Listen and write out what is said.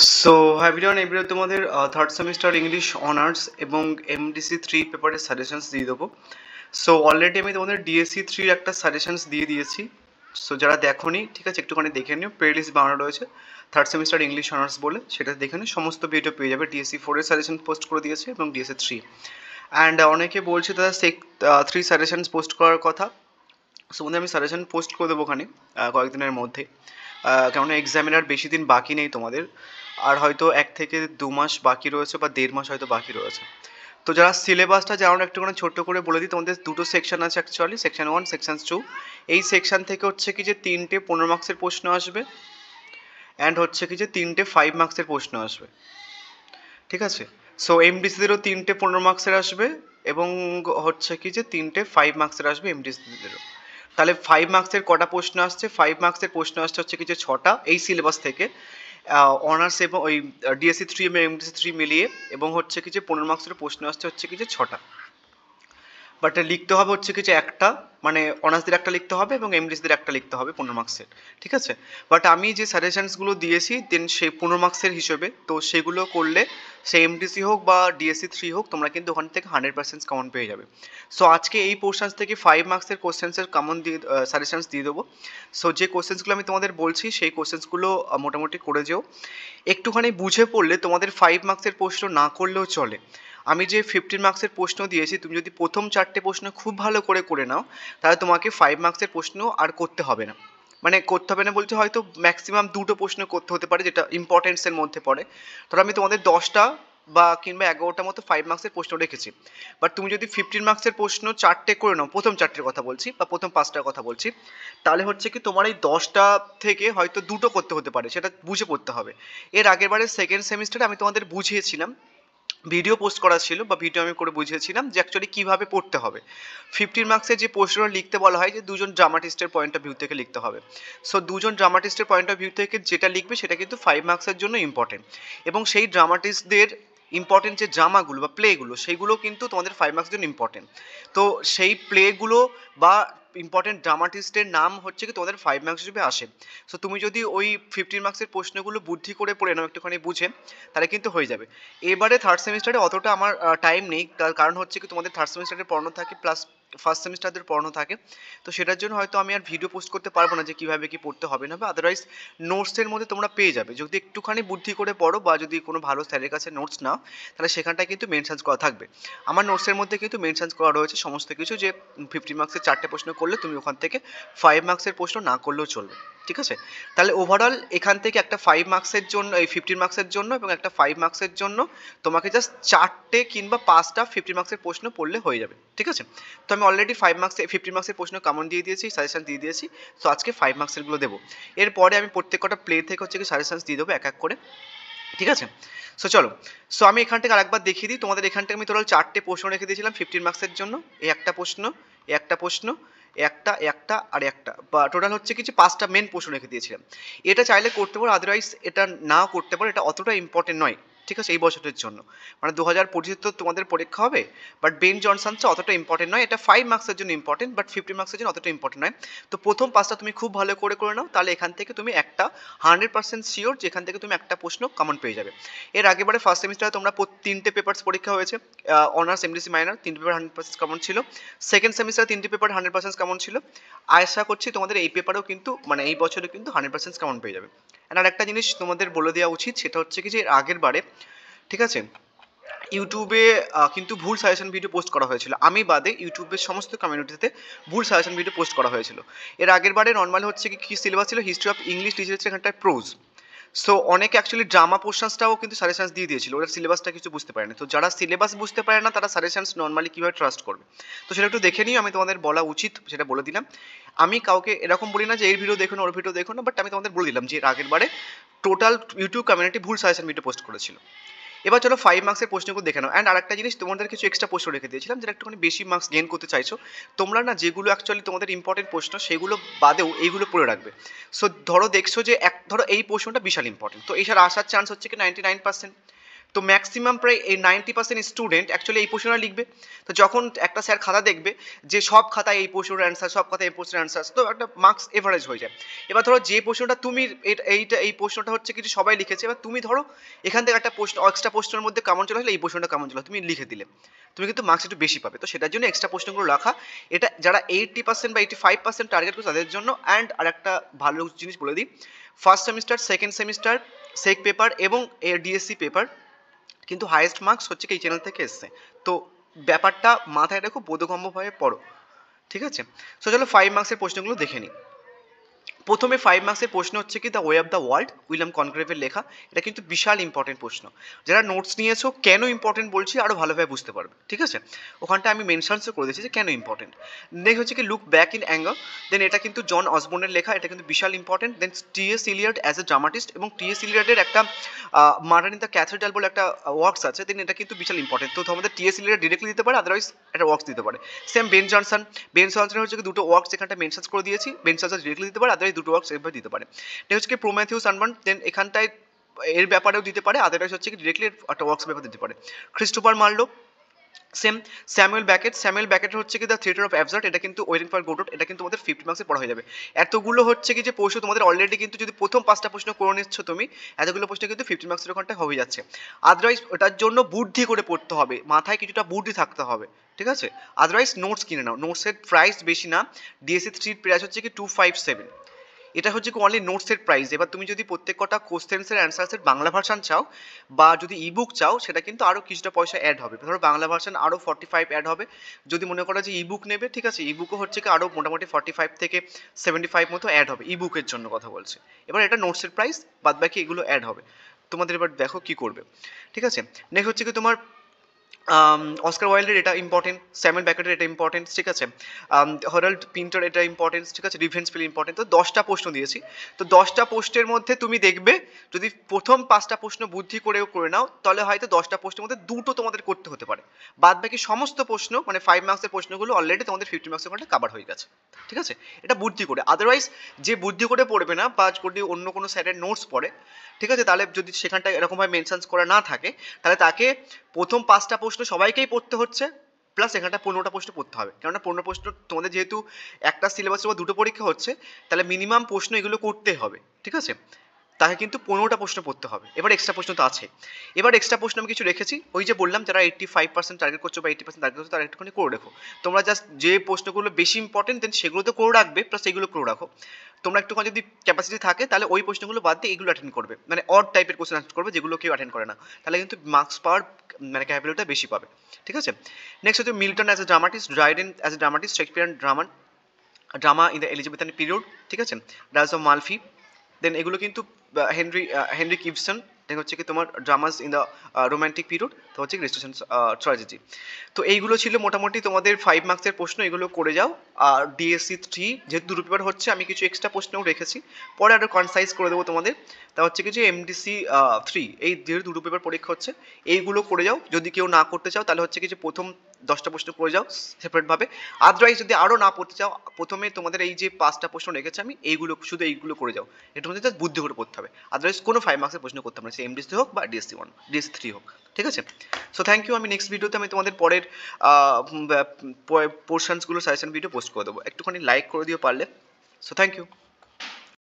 So হ্যাঁ video এই video তোমাদের থার্ড সেমিস্টার ইংলিশ অনার্স এবং এমডিসি 3 পেপারের সাজেশনস দিয়ে দেবো। সো অলরেডি আমি তোমাদের ডিএসসি 3 একটা সাজেশনস দিয়ে দিয়েছি। সো যারা দেখোনি ঠিক আছে একটুখানি দেখে নিও, প্লেলিস্ট বানানো রয়েছে থার্ড সেমিস্টার ইংলিশ অনার্স বলে, সেটা দেখে নিও, সমস্ত ভিডিও পেয়ে যাবে। ডিএসসি 4 এর সাজেশন পোস্ট করে দিয়েছে এবং ডিএসসি 3 অ্যান্ড অনেকে বলছে তারা 3 সাজেশনস পোস্ট করার কথা। সো আমি সাজেশন পোস্ট করে দেবো ওখানে কয়েকদিনের মধ্যে, কেননা এক্সামের আর বেশি দিন বাকি নেই তোমাদের, আর হয়তো 1 থেকে 2 মাস বাকি রয়েছে বা 1.5 মাস হয়তো বাকি রয়েছে। তো যারা সিলেবাসটা জানো একটুখানি ছোট্ট করে বলে দিই, তোমাদের দুটো সেকশন আছে অ্যাকচুয়ালি, সেকশন 1 সেকশন 2। এই সেকশন থেকে হচ্ছে কি যে 3টে 15 মার্কসের প্রশ্ন আসবে অ্যান্ড হচ্ছে কি যে 3টে 5 মার্কসের প্রশ্ন আসবে, ঠিক আছে। সো এমডিসিদেরও 3টে 15 মার্কসের আসবে এবং হচ্ছে কি যে 3টে 5 মার্কসের আসবে এমডিসিদেরও। তাহলে 5 মার্কসের কটা প্রশ্ন আসছে? 5 মার্কসের প্রশ্ন আসছে হচ্ছে কি যে 6টা এই সিলেবাস থেকে, অনার্স এবং ওই ডিএসসি 3 এবং এমডিসি 3 মিলিয়ে, এবং হচ্ছে কি যে 15 মার্কসের প্রশ্ন আসছে হচ্ছে কি যে 6টা। বাট লিখতে হবে হচ্ছে কি যে একটা, মানে অনার্সদের একটা লিখতে হবে এবং এমডিসিদের একটা লিখতে হবে 15 মার্কসের, ঠিক আছে। বাট আমি যে সাজেশনসগুলো দিয়েছি দেন সেই 15 মার্কসের হিসেবে, তো সেগুলো করলে সে এমডিসি হোক বা ডিএসসি 3 হোক তোমরা কিন্তু ওখান থেকে 100% কমন পেয়ে যাবে। সো আজকে এই পোর্শনস থেকে 5 মার্কসের কোশ্চেন্সের কমন দিয়ে সাজেশনস দিয়ে দেবো। সো যে কোশ্চেন্সগুলো আমি তোমাদের বলছি সেই কোশ্চেন্সগুলো মোটামুটি করে যেও, একটুখানি বুঝে পড়লে তোমাদের 5 মার্কসের প্রশ্ন না করলেও চলে। আমি যে 15 মার্কসের প্রশ্ন দিয়েছি, তুমি যদি প্রথম 4টে প্রশ্ন খুব ভালো করে নাও তাহলে তোমাকে 5 মার্কসের প্রশ্ন আর করতে হবে না। মানে করতে হবে না বলতে হয়তো ম্যাক্সিমাম 2টো প্রশ্ন করতে হতে পারে যেটা ইম্পর্টেন্সের মধ্যে পড়ে। ধরো আমি তোমাদের 10টা বা কিংবা 11টা মতো 5 মার্কসের প্রশ্ন রেখেছি। বাট তুমি যদি 15 মার্কসের প্রশ্ন 4টে করে নাও, প্রথম 4টের কথা বলছি বা প্রথম 5টার কথা বলছি, তাহলে হচ্ছে কি তোমার এই 10টা থেকে হয়তো 2টো করতে হতে পারে, সেটা বুঝে পড়তে হবে। এর আগের বারে সেকেন্ড সেমিস্টারে আমি তোমাদের বুঝিয়েছিলাম, ভিডিও পোস্ট করা ছিল বা ভিডিও আমি করে বুঝিয়েছিলাম যে অ্যাকচুয়ালি কীভাবে পড়তে হবে। 15 মার্কসের যে প্রশ্নটা লিখতে বলা হয় যে দুজন ড্রামাটিস্টের পয়েন্ট অফ ভিউ থেকে লিখতে হবে। সো দুজন ড্রামাটিস্টের পয়েন্ট অফ ভিউ থেকে যেটা লিখবে সেটা কিন্তু 5 মার্কসের জন্য ইম্পর্টেন্ট, এবং সেই ড্রামাটিস্টদের ইম্পর্টেন্ট যে ড্রামাগুলো বা প্লেগুলো সেইগুলো কিন্তু তোমাদের 5 মার্কসের জন্য ইম্পর্টেন্ট। তো সেই প্লেগুলো বা ইম্পর্টেন্ট ড্রামাটিস্টের নাম হচ্ছে কি তোমাদের 5 মার্কস হিসেবে আসে। সো তুমি যদি ওই 15 মার্কসের প্রশ্নগুলো বুদ্ধি করে পড়ে নাও একটুখানি বুঝে, তাহলে কিন্তু হয়ে যাবে। এবারে থার্ড সেমিস্টারে অতটা আমার টাইম নেই, তার কারণ হচ্ছে কি তোমাদের থার্ড সেমিস্টারে পড়ানো থাকে প্লাস ফার্স্ট সেমিস্টারদের পড়ানো থাকে। তো সেটার জন্য হয়তো আমি আর ভিডিও পোস্ট করতে পারবো না যে কীভাবে কী পড়তে হবে না, বা আদারওয়াইজ নোটসের মধ্যে তোমরা পেয়ে যাবে। যদি একটুখানি বুদ্ধি করে পড়ো বা যদি কোনো ভালো স্যারের কাছে নোটস নাও তাহলে সেখানটায় কিন্তু মেনশনস করা থাকবে। আমার নোটসের মধ্যে কিন্তু মেনশনস করা রয়েছে সমস্ত কিছু, যে 15 মার্কসের 4টে প্রশ্ন করলে তুমি ওখান থেকে 5 মার্কসের প্রশ্ন না করলেও চলবে, ঠিক আছে। তাহলে ওভারঅল এখান থেকে একটা 5 মার্কসের জন্য, এই 15 মার্কসের জন্য এবং একটা 5 মার্কসের জন্য তোমাকে জাস্ট 4টে কিংবা 5টা 50 মার্কসের প্রশ্ন পড়লে হয়ে যাবে, ঠিক আছে। তো আমি অলরেডি 5 মার্কসে 50 মার্কসের প্রশ্ন কমন দিয়ে দিয়েছি, সাজেশন দিয়ে দিয়েছি। সো আজকে 5 মার্কসেরগুলো দেবো। এরপরে আমি প্রত্যেক কটা প্লে থেকে হচ্ছে কি সাজেশনস দিয়ে দেবো এক এক করে, ঠিক আছে। সো চলো, সো আমি এখান থেকে আরেকবার দেখিয়ে দিই তোমাদের। এখান থেকে আমি টোটাল 4টে প্রশ্ন রেখে দিয়েছিলাম 15 মার্কসের জন্য। এই একটা প্রশ্ন, এই একটা প্রশ্ন, একটা একটা আর একটা, বা টোটাল হচ্ছে কিছু 5টা মেন প্রশ্ন রেখে দিয়েছিলাম। এটা চাইলে করতে পারো, আদারওয়াইজ এটা নাও করতে পারো, এটা অতটা ইম্পর্টেন্ট নয়, ঠিক আছে, এই বছরের জন্য। মানে 2025 তো তোমাদের পরীক্ষা হবে, বাট বেন জনসনসটা অতটা ইম্পর্টেন্ট নয়। এটা 5 মার্কসের জন্য ইম্পর্টেন্ট, বাট 50 মার্কসের জন্য অতটা ইম্পর্টেন্ট নয়। তো প্রথম 5টা তুমি খুব ভালো করে নাও, তাহলে এখান থেকে তুমি একটা 100% শিওর যেখান থেকে তুমি একটা প্রশ্ন কমন পেয়ে যাবে। এর আগেবারে ফার্স্ট সেমিস্টারে তোমরা 3টে পেপারস পরীক্ষা হয়েছে, অনার্স এমডিসি মাইনর 3টে পেপার 100% কমন ছিল। সেকেন্ড সেমিস্টারে 3টে পেপার 100% কমন ছিল। আশা করছি তোমাদের এই পেপারেও কিন্তু মানে এই বছরে কিন্তু 100% কমন পেয়ে যাবে। আর একটা জিনিস তোমাদের বলে দেওয়া উচিত, সেটা হচ্ছে কি যে এর আগের বারে, ঠিক আছে, ইউটিউবে কিন্তু ভুল সাজেশন ভিডিও পোস্ট করা হয়েছিল। আমি বাদে ইউটিউবের সমস্ত কমিউনিটিতে ভুল সাজেশন ভিডিও পোস্ট করা হয়েছিল। এর আগের বারে নর্মাল হচ্ছে কি সিলেবাস ছিল, হিস্ট্রি অফ ইংলিশ লিটারেচার, এখানটায় প্রোজ। সো অনেকে অ্যাকচুয়ালি ড্রামা পোর্শনসটাও কিন্তু সাজেশনস দিয়ে দিয়েছিল, ওরা সিলেবাসটা কিছু বুঝতে পারে না। তো যারা সিলেবাস বুঝতে পারে না তারা সাজেশনস নর্মালি কীভাবে ট্রাস্ট করবে? তো সেটা একটু দেখে নিই, আমি তোমাদের বলা উচিত সেটা বলে দিলাম। আমি কাউকে এরকম বলি না যে এর ভিডিও দেখো না ওর ভিডিও দেখো না, বাট আমি তোমাদের বলে দিলাম যে এর আগের বারে টোটাল ইউটিউব কমিউনিটি ভুল সাজেশন ভিডিও পোস্ট করেছিল। এবার চলো 5 মার্কসের প্রশ্নগুলো দেখে নাও। অ্যান্ড আরেকটা জিনিস, তোমাদের কিছু এক্সট্রা প্রশ্ন রেখে দিয়েছিলাম যেটা একটুখানি বেশি মার্কস গেইন করতে চাইছো তোমরা না, যেগুলো অ্যাকচুয়ালি তোমাদের ইম্পর্টেন্ট প্রশ্ন সেগুলো বাদেও এইগুলো পড়ে রাখবে। সো ধরো দেখছো যে ধরো এই প্রশ্নটা বিশাল ইম্পর্টেন্ট, তো এইটার আসার চান্স হচ্ছে কি 99%। তো ম্যাক্সিমাম প্রায় এই 90% স্টুডেন্ট অ্যাকচুয়ালি এই প্রশ্নটা লিখবে। তো যখন একটা স্যার খাতা দেখবে যে সব খাতায় এই প্রশ্নের অ্যান্সার, সব খাতায় এই প্রশ্নের অ্যান্সার, তো একটা মার্কস এভারেজ হয়ে যায়। এবার ধরো যে প্রশ্নটা তুমি এই প্রশ্নটা হচ্ছে কিছু সবাই লিখেছে, এবার তুমি ধরো এখান থেকে একটা প্রশ্ন, এক্সট্রা প্রশ্নের মধ্যে কমন চলে আসলে এই প্রশ্নটা কমন চলে তুমি লিখে দিলে, তুমি কিন্তু মার্কস একটু বেশি পাবে। তো সেটার জন্য এক্সট্রা প্রশ্নগুলো রাখা, এটা যারা 80% বা 85% টার্গেট করছে তাদের জন্য। অ্যান্ড আর একটা ভালো জিনিস বলে দিই, ফার্স্ট সেমিস্টার, সেকেন্ড সেমিস্টার, সেক পেপার এবং ডিএসসি পেপার কিন্তু হাইয়েস্ট মার্কস হচ্ছে কি এই চ্যানেল থেকে এসছে। তো ব্যাপারটা মাথায় রেখো, বোধগম্যভাবে পড়ো, ঠিক আছে। সো চলো 5 মার্কসের প্রশ্নগুলো দেখে নিই। প্রথমে 5 মার্কসের প্রশ্ন হচ্ছে কি the way of the world, William কনগ্রেভের লেখা। এটা কিন্তু বিশাল ইম্পর্টেন্ট প্রশ্ন। যারা নোটস নিয়েছো কেন ইম্পর্টেন্ট বলছি আরও ভালোভাবে বুঝতে পারবে, ঠিক আছে। ওখানটা আমি মেনশনসও করে দিয়েছি যে কেন ইম্পর্টেন্ট। নেক্সট হচ্ছে কি look back in anger, then এটা কিন্তু জন অসবর্নের লেখা, এটা কিন্তু বিশাল important. Then T S. Eliot as a dramatist, এবং টি.এস. ইলিয়টের একটা মার্ডার ইন দ্য ক্যাথেড্রাল বলে একটা ওয়ার্কস আছে, দেন এটা কিন্তু বিশাল ইম্পর্টেন্ট। তো তোমাদের টি.এস. ইলিয়ট ডিরেক্টলি দিতে পারে, আদারওয়াইজ একটা ওয়ার্কস দিতে পারে। সেম বেন জনসন, বেন জনসনের হচ্ছে দুটো ওয়ার্কস এখানটা মেনশন করে দিয়েছি, বেন জনসন ডিরেক্টলি দিতে পারে, আদারওয়াইজ দুটো ওয়ার্কস এভাবে দিতে পারে। নেক্সট হচ্ছে প্রোমেথিউস আনবার্ন, দেন এখানটায় এর ব্যাপারেও দিতে পারে, আদারওয়াইজ হচ্ছে কি ডিরেক্টলি একটা ওয়ার্কস ব্যাপারে দিতে পারে। Christopher Marlowe, same Samuel bracket, Samuel bracket হচ্ছে কি দ্য থিয়েটার অফ অ্যাবসার্ড, এটা কিন্তু ওয়েটিং ফর গোডট, এটা কিন্তু তোমাদের 50 মার্কসে পড়া হয়ে যাবে। এতগুলো হচ্ছে কি যে প্রশ্ন তোমাদের অলরেডি কিন্তু যদি প্রথম 5টা প্রশ্ন করে নিচ্ছ তুমি, এতগুলো প্রশ্ন কিন্তু 50 মার্কসের ওখানটা হয়ে যাচ্ছে। আদারওয়াইজ ওটার জন্য বুদ্ধি করে পড়তে হবে, মাথায় কিছুটা বুদ্ধি থাকতে হবে, ঠিক আছে। আদারওয়াইজ নোটস কিনে নাও, নোটসের প্রাইস বেশি না, ডিএসসি 3 প্রাইস হচ্ছে কি 257, এটা হচ্ছে কি অনলি নোটসের প্রাইস। এবার তুমি যদি প্রত্যেক কটা কোশ্চেন্সের অ্যান্সার্সের বাংলা ভার্সান চাও বা যদি ইবুক চাও, সেটা কিন্তু আরও কিছুটা পয়সা অ্যাড হবে। ধরো বাংলা ভার্সান আরও 45 অ্যাড হবে। যদি মনে করো যে ইবুক নেবে, ঠিক আছে, ইবুকও হচ্ছে কি আরও মোটামুটি 45 থেকে 75 মতো অ্যাড হবে, ইবুকের জন্য কথা বলছে। এবার এটা নোটসের প্রাইস, বাদ বাকি এগুলো অ্যাড হবে। তোমাদের এবার দেখো কি করবে, ঠিক আছে। নেক্সট হচ্ছে কি তোমার অস্কার ওয়াইল্ডের এটা ইম্পর্টেন্ট, স্যামুয়েল ব্যাকেটের এটা ইম্পর্টেন্ট, ঠিক আছে, হরাল্ড পিন্টার এটা ইম্পর্টেন্ট, ঠিক আছে, রিভেন্সভিল ইম্পর্টেন্ট। তো 10টা প্রশ্ন দিয়েছি। তো 10টা প্রশ্নের মধ্যে তুমি দেখবে যদি প্রথম 5টা প্রশ্ন বুদ্ধি করেও করে নাও, তাহলে হয়তো 10টা প্রশ্নের মধ্যে 2টো তোমাদের করতে হতে পারে। বাদ বাকি সমস্ত প্রশ্ন মানে 5 মার্কসের প্রশ্নগুলো অলরেডি তোমাদের 50 মার্কসের মধ্যে কভার হয়ে গেছে, ঠিক আছে। এটা বুদ্ধি করে। আদারওয়াইজ যে বুদ্ধি করে পড়বে না বা যদি অন্য কোনো স্যারের নোটস পড়ে, ঠিক আছে, তাহলে যদি সেখানটা এরকমভাবে মেনশনস করা না থাকে, তাহলে তাকে প্রথম 5টা প্রশ্ন সবাইকেই পড়তে হচ্ছে, প্লাস এখানটা 15টা প্রশ্ন পড়তে হবে। কেননা 15 প্রশ্ন তোমাদের যেহেতু একটা সিলেবাসের উপর 2টো পরীক্ষা হচ্ছে, তাহলে মিনিমাম প্রশ্ন এগুলো করতে হবে, ঠিক আছে। তাকে কিন্তু 15টা প্রশ্ন পড়তে হবে। এবার এক্সট্রা প্রশ্ন তো আছে। এবার এক্সট্রা প্রশ্ন আমি কিছু রেখেছি, ওই যে বললাম যারা 85% টার্গেট করছো বা 80% টার্গেট করছো তারা একটুখানি করে রেখো। তোমরা জাস্ট যে প্রশ্নগুলো বেশি ইম্পর্টেন্ট দেন সেগুলো তো করে রাখবে, প্লাস এগুলো করে রাখো। তোমরা একটুখানি যদি ক্যাপাসিটি থাকে তাহলে ওই প্রশ্নগুলো বাদ দিয়ে এগুলো অ্যাটেন্ড করবে, মানে অড টাইপের কোশ্চেন অ্যাটেন্ড করবে যেগুলো কেউ অ্যাটেন্ড করে না, তাহলে কিন্তু মার্কস পাওয়ার মানে ক্যাপাবিলিটিটা বেশি পাবে, ঠিক আছে। নেক্সট হচ্ছে Milton as a dramatist, Dryden as a dramatist, Shakespeare drama in the Elizabethan period, ঠিক আছে, ডাজ অফ মালফি, দেন এগুলো কিন্তু হেনরি কিবসন, দেন হচ্ছে কি তোমার dramas in the romantic period, তো হচ্ছে রেস্টোরেশন ট্র্যাজেডি। তো এইগুলো ছিল মোটামুটি তোমাদের 5 মার্কসের প্রশ্ন, এগুলো করে যাও। আর ডিএসসি 3 যেহেতু 2টো পেপার হচ্ছে, আমি কিছু এক্সট্রা প্রশ্নও রেখেছি, পরে আরও কনসাইজ করে দেবো তোমাদের। তা হচ্ছে কিছু এমডিসি 3, এই যেহেতু 2টো পেপার পরীক্ষা হচ্ছে, এইগুলো করে যাও। যদি কেউ না করতে চাও তাহলে হচ্ছে কিছু প্রথম 10টা প্রশ্ন করে যাও সেপারেটভাবে। আদারওয়াইজ যদি আরও না পড়তে চাও, প্রথমে তোমাদের এই যে 5টা প্রশ্ন রেখেছি আমি, এইগুলো শুধু এইগুলো করে যাও। এটার মধ্যে জাস্ট বুদ্ধি করে পড়তে হবে, আদারওয়াইজ কোনো 5 মার্কসের প্রশ্ন করতে হবে না, সে এমডিসি হোক বা ডিএসসি 1, ডিএসসি 3 হোক, ঠিক আছে। So thank you. আমি নেক্সট ভিডিওতে আমি তোমাদের পরের পোর্শনসগুলো সাজেশন ভিডিও পোস্ট করে দেবো, একটুখানি লাইক করে দিও পারলে। So thank you.